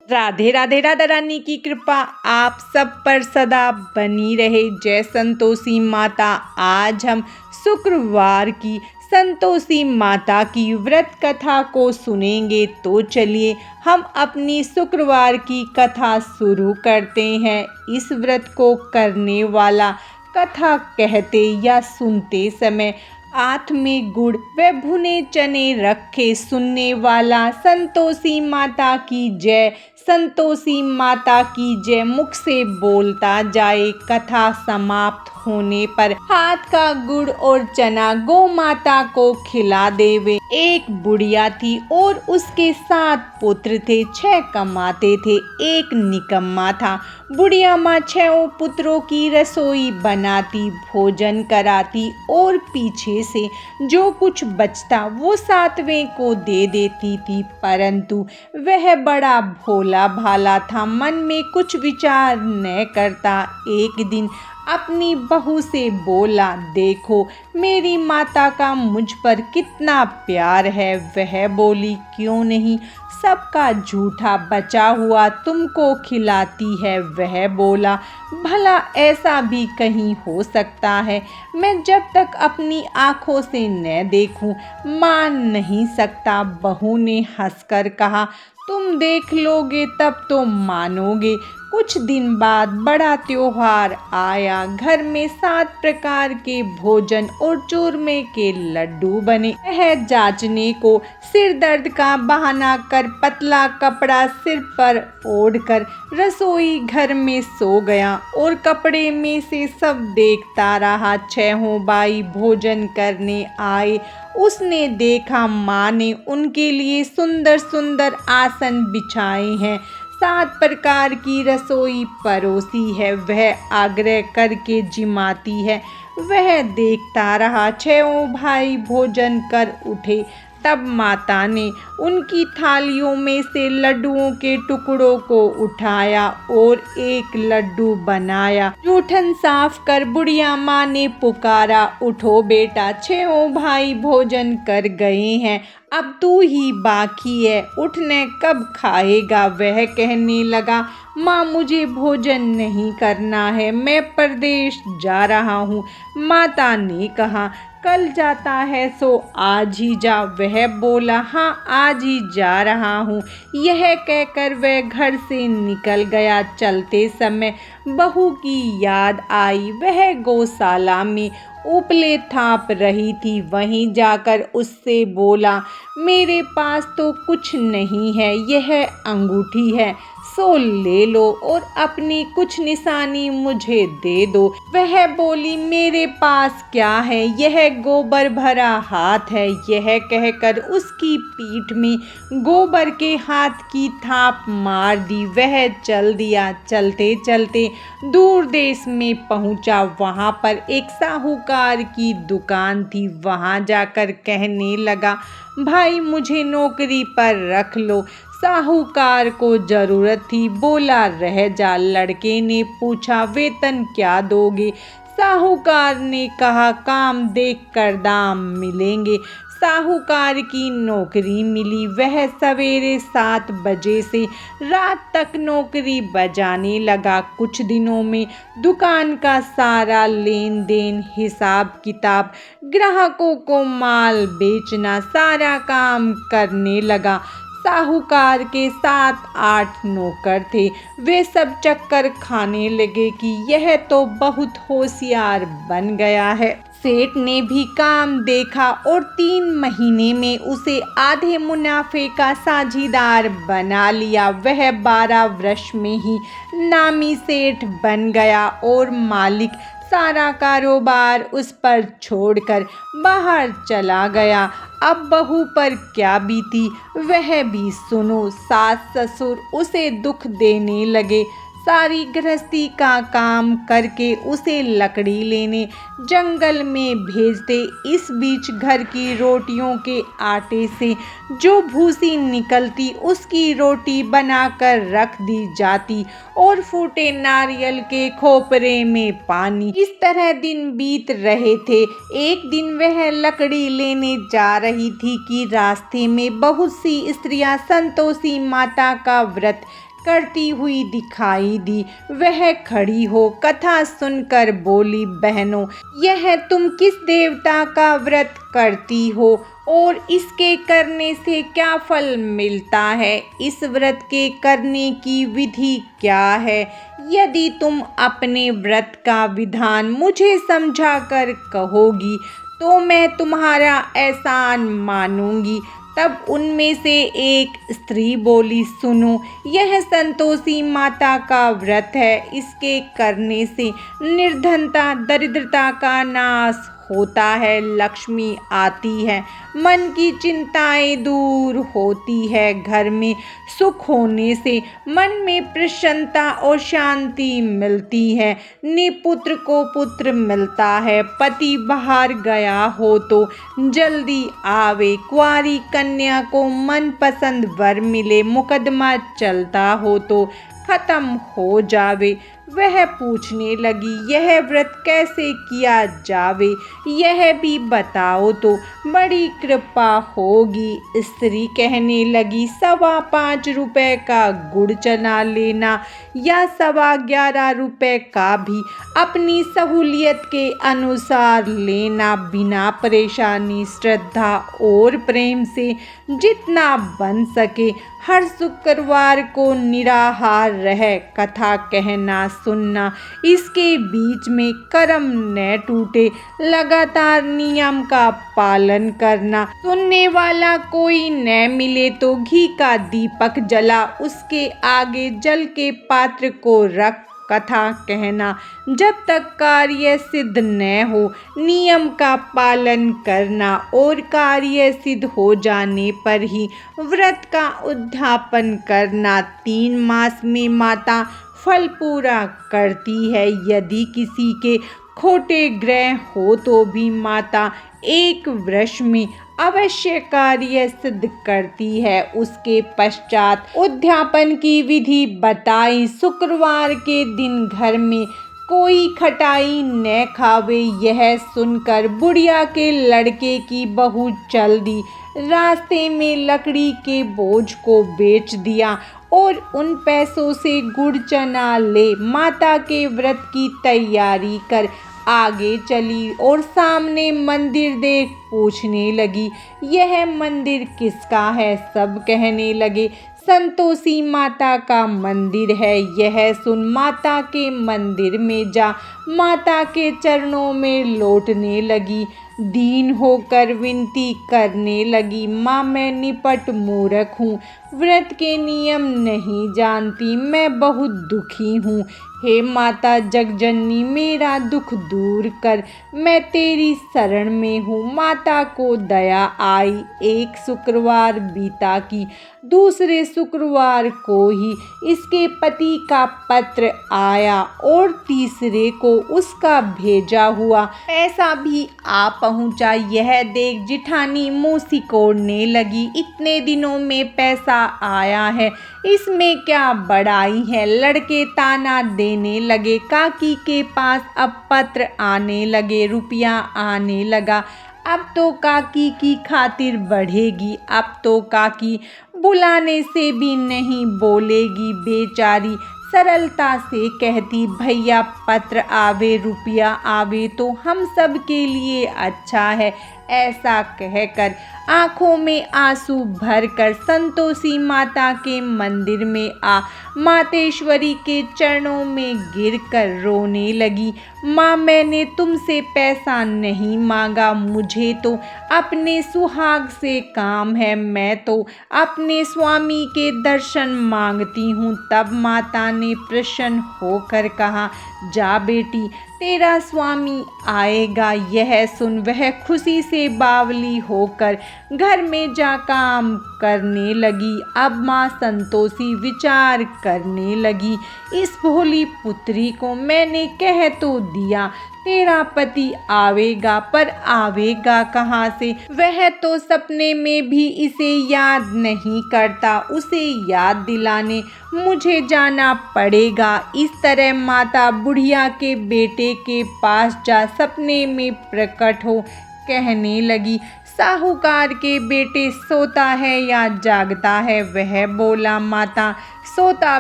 राधे राधे। राधा रानी की कृपा आप सब पर सदा बनी रहे। जय संतोषी माता। आज हम शुक्रवार की संतोषी माता की व्रत कथा को सुनेंगे। तो चलिए हम अपनी शुक्रवार की कथा शुरू करते हैं। इस व्रत को करने वाला कथा कहते या सुनते समय हाथ में गुड़ व भुने चने रखे सुनने वाला संतोषी माता की जय, संतोषी माता की जय मुख से बोलता जाए। कथा समाप्त होने पर हाथ का गुड़ और चना गौ माता को खिला देवे। एक बुढ़िया थी और उसके 7 पुत्र थे। 6 कमाते थे, एक निकम्मा था। बुढ़िया माँ 6 पुत्रों की रसोई बनाती, भोजन कराती और पीछे से जो कुछ बचता वो 7वें को दे देती थी। परंतु वह बड़ा भोला भाला था, मन में कुछ विचार न करता। एक दिन अपनी बहू से बोला, देखो मेरी माता का मुझ पर कितना प्यार है। वह बोली, क्यों नहीं, सबका झूठा बचा हुआ तुमको खिलाती है। वह बोला, भला ऐसा भी कहीं हो सकता है? मैं जब तक अपनी आँखों से न देखूं मान नहीं सकता। बहू ने हंसकर कहा, तुम देख लोगे तब तो मानोगे। कुछ दिन बाद बड़ा त्योहार आया। घर में 7 प्रकार के भोजन और चूरमे के लड्डू बने। वह जांचने को सिर दर्द का बहाना कर पतला कपड़ा सिर पर ओढ़कर रसोई घर में सो गया और कपड़े में से सब देखता रहा। 6 भाई भोजन करने आए। उसने देखा माँ ने उनके लिए सुंदर सुंदर आसन बिछाए हैं, 7 प्रकार की रसोई परोसी है। वह आग्रह करके जिमाती है। वह देखता रहा। 6 भाई भोजन कर उठे। तब माता ने उनकी थालियों में से लड्डुओं के टुकड़ों को उठाया और एक लड्डू बनाया। जूठन साफ कर बुढ़िया माँ ने पुकारा, उठो बेटा, 6 भाई भोजन कर गए हैं, अब तू ही बाकी है, उठने कब खाएगा? वह कहने लगा, माँ मुझे भोजन नहीं करना है, मैं परदेश जा रहा हूँ। माता ने कहा, कल जाता है सो आज ही जा। वह बोला, हाँ आज ही जा रहा हूँ। यह कहकर वह घर से निकल गया। चलते समय बहू की याद आई। वह गौशाला में उपले थाप रही थी। वहीं जाकर उससे बोला, मेरे पास तो कुछ नहीं है, यह अंगूठी है, सो ले लो और अपनी कुछ निशानी मुझे दे दो। वह बोली, मेरे पास क्या है, यह गोबर भरा हाथ है। यह कहकर उसकी पीठ में गोबर के हाथ की थाप मार दी। वह चल दिया। चलते चलते दूर देश में पहुंचा। वहां पर एक साहूकार की दुकान थी। वहां जाकर कहने लगा, भाई मुझे नौकरी पर रख लो। साहूकार को जरूरत थी। बोला, रह जा। लड़के ने पूछा, वेतन क्या दोगे? साहूकार ने कहा, काम देख कर दाम मिलेंगे। साहूकार की नौकरी मिली। वह सवेरे 7 बजे से रात तक नौकरी बजाने लगा। कुछ दिनों में दुकान का सारा लेन देन, हिसाब किताब, ग्राहकों को माल बेचना, सारा काम करने लगा। साहूकार के 7-8 नौकर थे। वे सब चक्कर खाने लगे कि यह तो बहुत होशियार बन गया है। सेठ ने भी काम देखा और 3 महीने में उसे आधे मुनाफे का साझीदार बना लिया। वह 12 वर्ष में ही नामी सेठ बन गया और मालिक सारा कारोबार उस पर छोड़कर बाहर चला गया। अब बहू पर क्या बीती वह भी सुनो। सास ससुर उसे दुख देने लगे। सारी गृहस्थी का काम करके उसे लकड़ी लेने जंगल में भेजते। इस बीच घर की रोटियों के आटे से जो भूसी निकलती उसकी रोटी बनाकर रख दी जाती और फूटे नारियल के खोपरे में पानी। इस तरह दिन बीत रहे थे। एक दिन वह लकड़ी लेने जा रही थी कि रास्ते में बहुत सी स्त्रियां संतोषी माता का व्रत करती हुई दिखाई दी। वह खड़ी हो कथा सुनकर बोली, बहनों, यह तुम किस देवता का व्रत करती हो और इसके करने से क्या फल मिलता है? इस व्रत के करने की विधि क्या है? यदि तुम अपने व्रत का विधान मुझे समझा कर कहोगी तो मैं तुम्हारा एहसान मानूंगी। तब उनमें से एक स्त्री बोली, सुनो, यह संतोषी माता का व्रत है। इसके करने से निर्धनता दरिद्रता का नाश होता है, लक्ष्मी आती है, मन की चिंताएं दूर होती है, घर में सुख होने से मन में प्रसन्नता और शांति मिलती है, निपुत्र को पुत्र मिलता है, पति बाहर गया हो तो जल्दी आवे, कुंवारी कन्या को मनपसंद वर मिले, मुकदमा चलता हो तो खत्म हो जावे। वह पूछने लगी, यह व्रत कैसे किया जावे, यह भी बताओ तो बड़ी कृपा होगी। स्त्री कहने लगी, 5.25 रुपए का गुड़ चना लेना या 11.25 रुपए का भी अपनी सहूलियत के अनुसार लेना, बिना परेशानी, श्रद्धा और प्रेम से जितना बन सके। हर शुक्रवार को निराहार रह कथा कहना सुनना, इसके बीच में कर्म न टूटे, लगातार नियम का पालन करना, सुनने वाला कोई न मिले तो घी का दीपक जला उसके आगे जल के पात्र को रख कथा कहना जब तक कार्य सिद्ध न हो, नियम का पालन करना और कार्य सिद्ध हो जाने पर ही व्रत का उद्यापन करना। 3 मास में माता फल पूरा करती है। यदि किसी के खोटे ग्रह हो तो भी माता एक वर्ष में अवश्य कार्य सिद्ध करती है। उसके पश्चात उद्यापन की विधि बताई। शुक्रवार के दिन घर में कोई खटाई न खावे। यह सुनकर बुढ़िया के लड़के की बहू चल दी, रास्ते में लकड़ी के बोझ को बेच दिया और उन पैसों से गुड़ चना ले माता के व्रत की तैयारी कर आगे चली और सामने मंदिर देख पूछने लगी, यह मंदिर किसका है? सब कहने लगे, संतोषी माता का मंदिर है। यह सुन माता के मंदिर में जा माता के चरणों में लौटने लगी, दीन होकर विनती करने लगी, माँ मैं निपट मूर्ख हूँ, व्रत के नियम नहीं जानती, मैं बहुत दुखी हूँ। हे माता जगजननी, मेरा दुख दूर कर, मैं तेरी शरण में हूँ। माता को दया आई। एक शुक्रवार बीता कि दूसरे शुक्रवार को ही इसके पति का पत्र आया और तीसरे को उसका भेजा हुआ पैसा भी आ पहुंचा। यह देख जिठानी मुंह सिकोड़ने लगी, इतने दिनों में पैसा आया है, इसमें क्या बड़ाई है? लड़के ताना देने लगे, काकी के पास अब पत्र आने लगे, रुपया आने लगा, अब तो काकी की खातिर बढ़ेगी, अब तो काकी बुलाने से भी नहीं बोलेगी। बेचारी सरलता से कहती, भैया पत्र आवे रुपया आवे तो हम सब के लिए अच्छा है। ऐसा कहकर आंखों में आंसू भरकर संतोषी माता के मंदिर में आ मातेश्वरी के चरणों में गिरकर रोने लगी। माँ मैंने तुमसे पैसा नहीं मांगा, मुझे तो अपने सुहाग से काम है, मैं तो अपने स्वामी के दर्शन मांगती हूँ। तब माता ने प्रसन्न होकर कहा, जा बेटी तेरा स्वामी आएगा। यह सुन वह खुशी से बावली होकर घर में जा काम करने लगी। अब माँ संतोषी विचार करने लगी, इस भोली पुत्री को मैंने कह तो दिया तेरा पति आवेगा, पर आवेगा कहाँ से? वह तो सपने में भी इसे याद नहीं करता, उसे याद दिलाने मुझे जाना पड़ेगा। इस तरह माता बुढ़िया के बेटे के पास जा सपने में प्रकट हो कहने लगी, साहूकार के बेटे सोता है या जागता है? वह बोला, माता सोता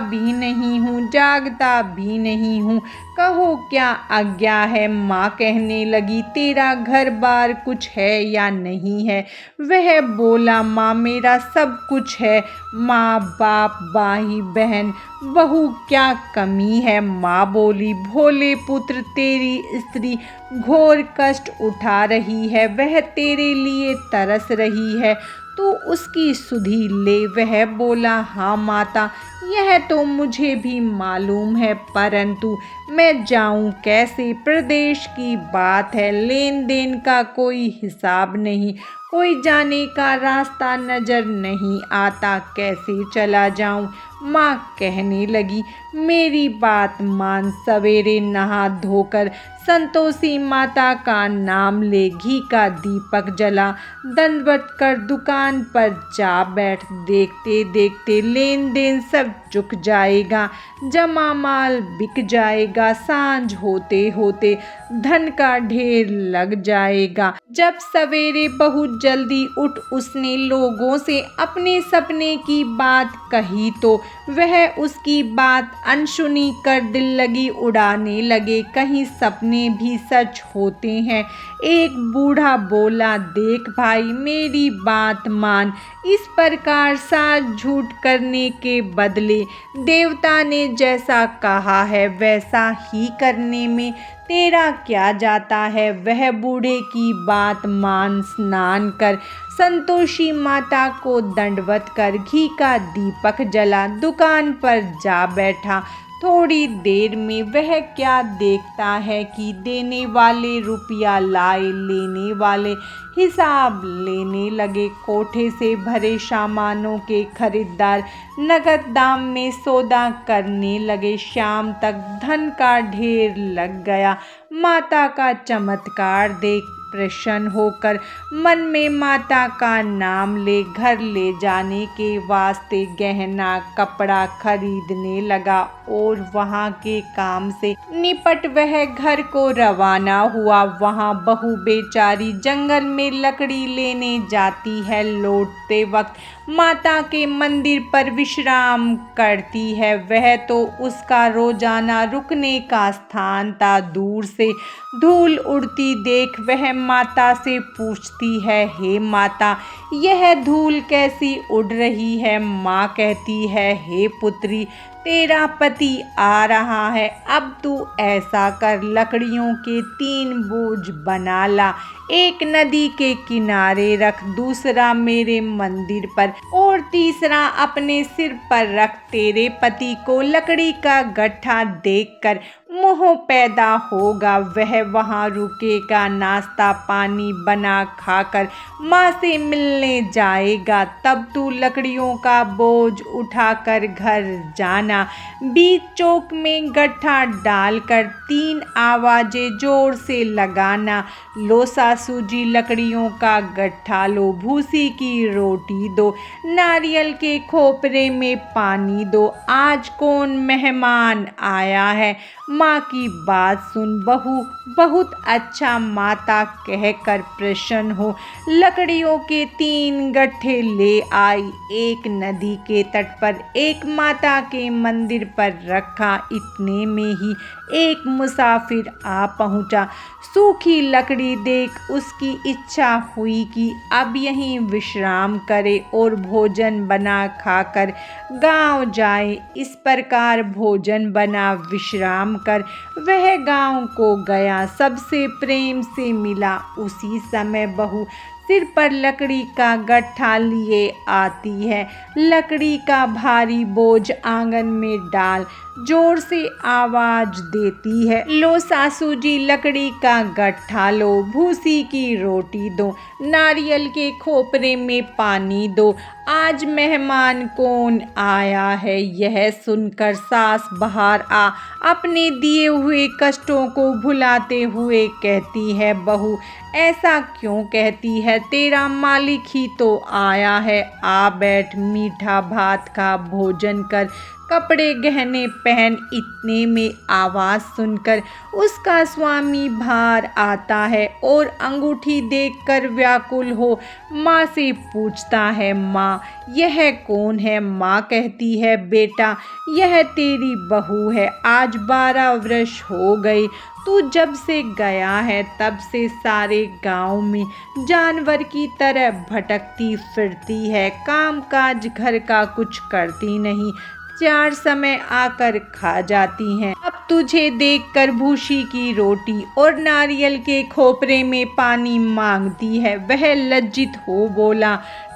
भी नहीं हूँ, जागता भी नहीं हूँ, कहो क्या आज्ञा है। माँ कहने लगी, तेरा घर बार कुछ है या नहीं है। वह बोला, माँ मेरा सब कुछ है, माँ बाप भाई बहन बहू क्या कमी है। माँ बोली, भोले पुत्र तेरी स्त्री घोर कष्ट उठा रही है, वह तेरे लिए तरस रही है, तू उसकी सुधि ले। वह बोला, हाँ माता यह तो मुझे भी मालूम है, परंतु मैं जाऊं कैसे। प्रदेश की बात है, लेन देन का कोई हिसाब नहीं, कोई जाने का रास्ता नजर नहीं आता, कैसे चला जाऊं। माँ कहने लगी, मेरी बात मान, सवेरे नहा धोकर संतोषी माता का नाम ले, घी का दीपक जला, दंडवत कर दुकान पर जा बैठ। देखते देखते लेन देन सब चुक जाएगा, जमा माल बिक जाएगा, सांझ होते होते धन का ढेर लग जाएगा। जब सवेरे बहुत जल्दी उठ उसने लोगों से अपने सपने की बात कही, तो वह उसकी बात अनसुनी कर दिल लगी उड़ाने लगे। कहीं सपने भी सच होते हैं। एक बूढ़ा बोला, देख भाई मेरी बात मान, इस प्रकार साथ झूठ करने के बदले देवता ने जैसा कहा है वैसा ही करने में तेरा क्या जाता है। वह बूढ़े की बात मान स्नान कर संतोषी माता को दंडवत कर घी का दीपक जला दुकान पर जा बैठा। थोड़ी देर में वह क्या देखता है कि देने वाले रुपया लाए, लेने वाले हिसाब लेने लगे। कोठे से भरे सामानों के खरीदार नगद दाम में सौदा करने लगे। शाम तक धन का ढेर लग गया। माता का चमत्कार देख प्रसन्न होकर मन में माता का नाम ले घर ले जाने के वास्ते गहना कपड़ा खरीदने लगा और वहाँ के काम से निपट वह घर को रवाना हुआ। वहाँ बहू बेचारी जंगल में लकड़ी लेने जाती है। लौटते वक्त माता के मंदिर पर विश्राम करती है। वह तो उसका रोजाना रुकने का स्थान था। दूर से धूल उड़ती देख वह माता से पूछती है, हे माता यह धूल कैसी उड़ रही है। माँ कहती है, हे पुत्री तेरा पति आ रहा है, अब तू ऐसा कर लकड़ियों के 3 बोझ बना ला, एक नदी के किनारे रख, दूसरा मेरे मंदिर पर और तीसरा अपने सिर पर रख। तेरे पति को लकड़ी का गट्ठा देखकर मोह पैदा होगा, वह वहाँ रुकेगा, नाश्ता पानी बना खाकर माँ से मिलने जाएगा। तब तू लकड़ियों का बोझ उठाकर घर जाना। बीच चौक में गट्ठा डालकर 3 आवाजें जोर से लगाना, लो सासू जी लकड़ियों का गट्ठा लो, भूसी की रोटी दो, नारियल के खोपरे में पानी दो, आज कौन मेहमान आया है। माँ की बात सुन बहू बहुत अच्छा माता कहकर प्रसन्न हो लकड़ियों के 3 गट्ठे ले आई। एक नदी के तट पर एक माता के मंदिर पर रखा। इतने में ही एक मुसाफिर आ पहुंचा। सूखी लकड़ी देख उसकी इच्छा हुई कि अब यहीं विश्राम करे और भोजन बना खाकर गांव जाए। इस प्रकार भोजन बना विश्राम कर वह गांव को गया, सबसे प्रेम से मिला। उसी समय बहू सिर पर लकड़ी का गट्ठा लिए आती है। लकड़ी का भारी बोझ आंगन में डाल जोर से आवाज देती है, लो सासू जी लकड़ी का गट्ठा लो, भूसी की रोटी दो, नारियल के खोपरे में पानी दो, आज मेहमान कौन आया है। यह सुनकर सास बाहर आ अपने दिए हुए कष्टों को भुलाते हुए कहती है, बहू ऐसा क्यों कहती है, तेरा मालिक ही तो आया है, आ बैठ मीठा भात खा, भोजन कर, कपड़े गहने पहन। इतने में आवाज़ सुनकर उसका स्वामी बाहर आता है और अंगूठी देखकर व्याकुल हो माँ से पूछता है, माँ यह कौन है? माँ कहती है, बेटा यह तेरी बहू है। आज 12 वर्ष हो गए तू जब से गया है, तब से सारे गांव में जानवर की तरह भटकती फिरती है। काम काज घर का कुछ करती नहीं, 4 समय आकर खा जाती हैं। अब तुझे देखकर भूसी की रोटी और नारियल के खोपरे में पानी मांगती है। वह लज्जित हो बोला,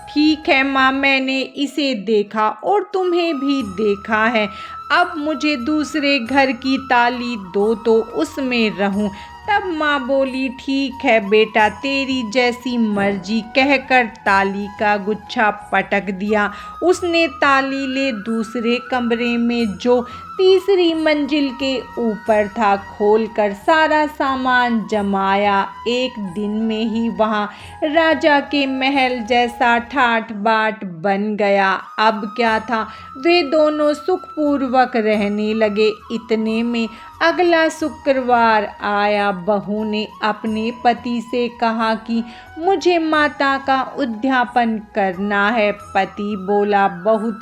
ठीक है माँ, मैंने इसे देखा और तुम्हें भी देखा है। अब मुझे दूसरे घर की ताली दो तो उसमें रहूं। तब माँ बोली, ठीक है बेटा, तेरी जैसी मर्जी, कहकर ताली का गुच्छा पटक दिया। उसने ताली ले दूसरे कमरे में जो तीसरी मंजिल के ऊपर था खोलकर सारा सामान जमाया। एक दिन में ही वहाँ राजा के महल जैसा ठाठ बाट बन गया। अब क्या था, वे दोनों सुखपूर्वक रहने लगे। इतने में अगला शुक्रवार आया। बहू ने अपने पति से कहा कि मुझे माता का उद्यापन करना है। पति बोला, बहुत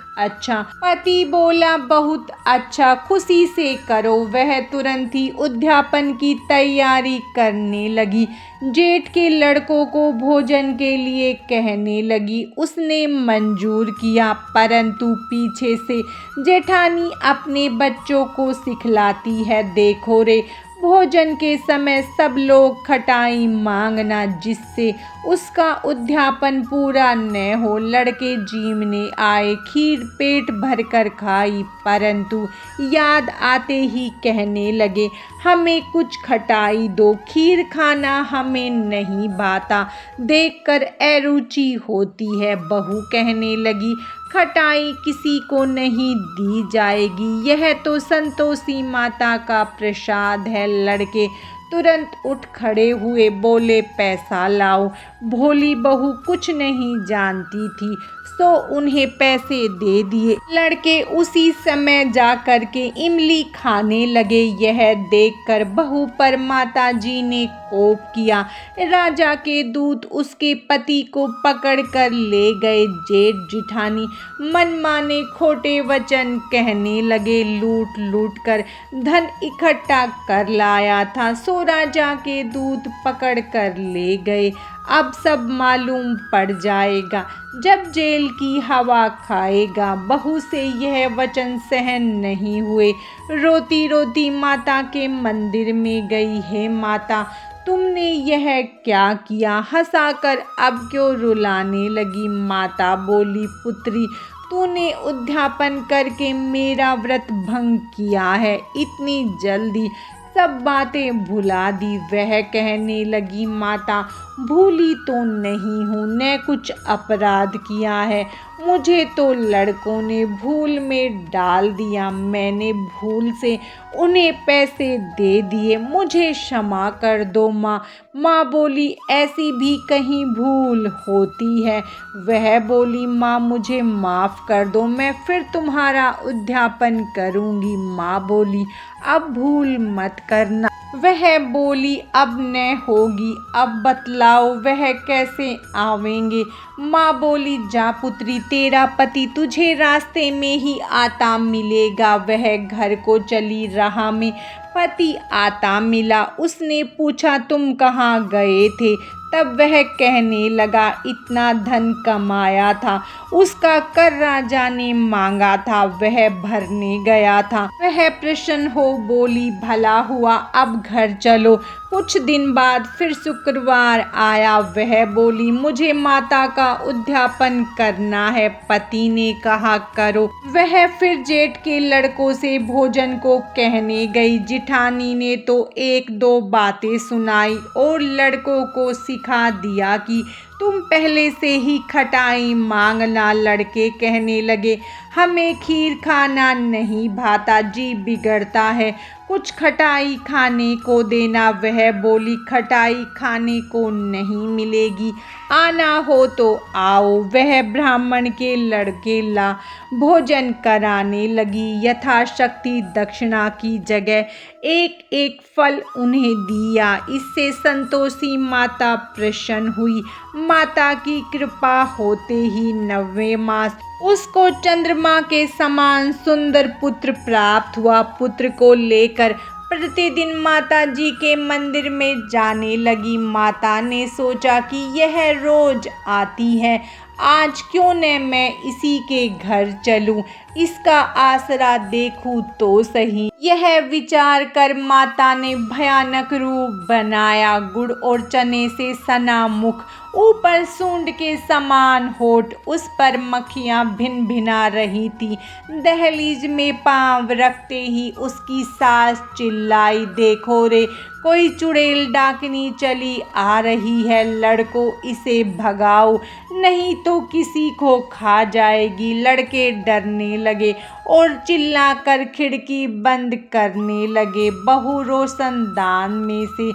अच्छा, खुशी से करो। वह तुरंत ही उद्यापन की तैयारी करने लगी। जेठ के लड़कों को भोजन के लिए कहने लगी। उसने मंजूर किया, परंतु पीछे से जेठानी अपने बच्चों को सिखलाती है, देखो रे, भोजन के समय सब लोग खटाई मांगना, जिससे उसका उद्यापन पूरा न हो। लड़के जीमने आए, खीर पेट भरकर खाई, परंतु याद आते ही कहने लगे, हमें कुछ खटाई दो, खीर खाना हमें नहीं भाता, देखकर अरुचि होती है। बहू कहने लगी, खटाई किसी को नहीं दी जाएगी, यह तो संतोषी माता का प्रसाद है। लड़के तुरंत उठ खड़े हुए, बोले, पैसा लाओ। भोली बहू कुछ नहीं जानती थी, सो उन्हें पैसे दे दिए। लड़के उसी समय जा कर के इमली खाने लगे। यह देखकर बहू पर माता जी ने कोप किया। राजा के दूत उसके पति को पकड़ कर ले गए। जेठ जिठानी मनमाने खोटे वचन कहने लगे। लूट लूट कर धन इकट्ठा कर लाया था, सो राजा के दूत पकड़ कर ले गए। अब सब मालूम पड़ जाएगा जब जेल की हवा खाएगा। बहू से यह वचन सहन नहीं हुए। रोती रोती माता के मंदिर में गई। हे माता, तुमने यह क्या किया? हंसाकर अब क्यों रुलाने लगी? माता बोली, पुत्री, तूने उद्यापन करके मेरा व्रत भंग किया है। इतनी जल्दी सब बातें भुला दी। वह कहने लगी, माता, भूली तो नहीं हूँ, न कुछ अपराध किया है। मुझे तो लड़कों ने भूल में डाल दिया, मैंने भूल से उन्हें पैसे दे दिए, मुझे क्षमा कर दो माँ। माँ बोली, ऐसी भी कहीं भूल होती है? वह बोली, माँ मुझे माफ़ कर दो, मैं फिर तुम्हारा उद्यापन करूँगी। माँ बोली, अब भूल मत करना। वह बोली, अब न होगी। अब बतलाओ वह कैसे आवेंगे? माँ बोली, जा पुत्री, तेरा पति तुझे रास्ते में ही आता मिलेगा। वह घर को चली। राह में पति आता मिला। उसने पूछा, तुम कहाँ गए थे? तब वह कहने लगा, इतना धन कमाया था, उसका कर राजा ने मांगा था, वह भरने गया था। वह प्रसन्न हो बोली, भला हुआ, अब घर चलो। कुछ दिन बाद फिर शुक्रवार आया। वह बोली, मुझे माता का उद्यापन करना है। पति ने कहा, करो। वह फिर जेठ के लड़कों से भोजन को कहने गई। जिठानी ने तो 1-2 बातें सुनाई और लड़कों को सिखा दिया कि तुम पहले से ही खटाई मांगना। लड़के कहने लगे, हमें खीर खाना नहीं भाता, जी बिगड़ता है। कुछ खटाई खाने को देना। वह बोली, खटाई खाने को नहीं मिलेगी, आना हो तो आओ। वह ब्राह्मण के लड़के ला भोजन कराने लगी। यथाशक्ति दक्षिणा की जगह एक एक फल उन्हें दिया। इससे संतोषी माता प्रसन्न हुई। माता की कृपा होते ही 9वें मास उसको चंद्रमा के समान सुंदर पुत्र प्राप्त हुआ। पुत्र को लेकर प्रतिदिन माता जी के मंदिर में जाने लगी। माता ने सोचा कि यह रोज आती है, आज क्यों न मैं इसी के घर चलूं, इसका आसरा देखूं तो सही। यह विचार कर माता ने भयानक रूप बनाया। गुड़ और चने से सना मुख, ऊपर सूंड के समान होठ, उस पर मक्खियां भिन भिना रही थी। दहलीज में पांव रखते ही उसकी सास चिल्लाई, देखो रे, कोई चुड़ैल डाकनी चली आ रही है, लड़को इसे भगाओ नहीं तो किसी को खा जाएगी। लड़के डरने लगे और चिल्लाकर खिड़की बंद करने लगे। बहू रोशनदान में से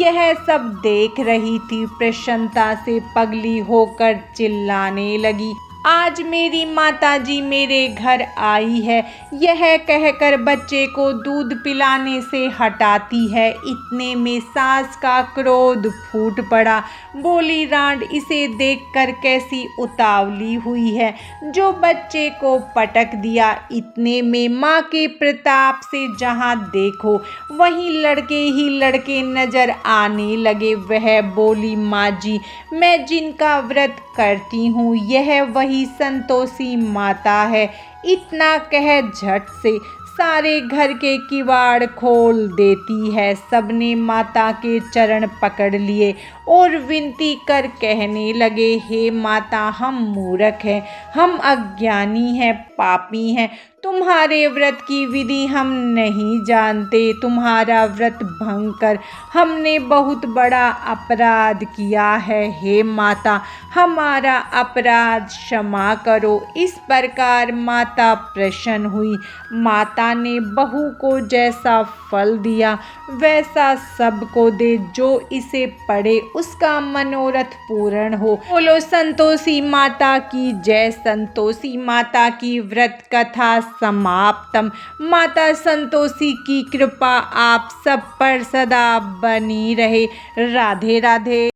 यह सब देख रही थी। प्रसन्नता से पगली होकर चिल्लाने लगी, आज मेरी माताजी मेरे घर आई है। यह कहकर बच्चे को दूध पिलाने से हटाती है। इतने में सास का क्रोध फूट पड़ा। बोली, रांड इसे देखकर कैसी उतावली हुई है, जो बच्चे को पटक दिया। इतने में माँ के प्रताप से जहाँ देखो वहीं लड़के ही लड़के नजर आने लगे। वह बोली, माँ जी, मैं जिनका व्रत करती हूँ यह वही संतोषी माता है। इतना कह झट से सारे घर के किवाड़ खोल देती है। सबने माता के चरण पकड़ लिए और विनती कर कहने लगे, हे माता, हम मूर्ख हैं, हम अज्ञानी हैं, पापी हैं, तुम्हारे व्रत की विधि हम नहीं जानते। तुम्हारा व्रत भंग कर हमने बहुत बड़ा अपराध किया है। हे माता, हमारा अपराध क्षमा करो। इस प्रकार माता प्रसन्न हुई। माता ने बहू को जैसा फल दिया वैसा सबको दे, जो इसे पढ़े उसका मनोरथ पूर्ण हो। बोलो संतोषी माता की जय। संतोषी माता की व्रत कथा समाप्तम। माता संतोषी की कृपा आप सब पर सदा बनी रहे। राधे राधे।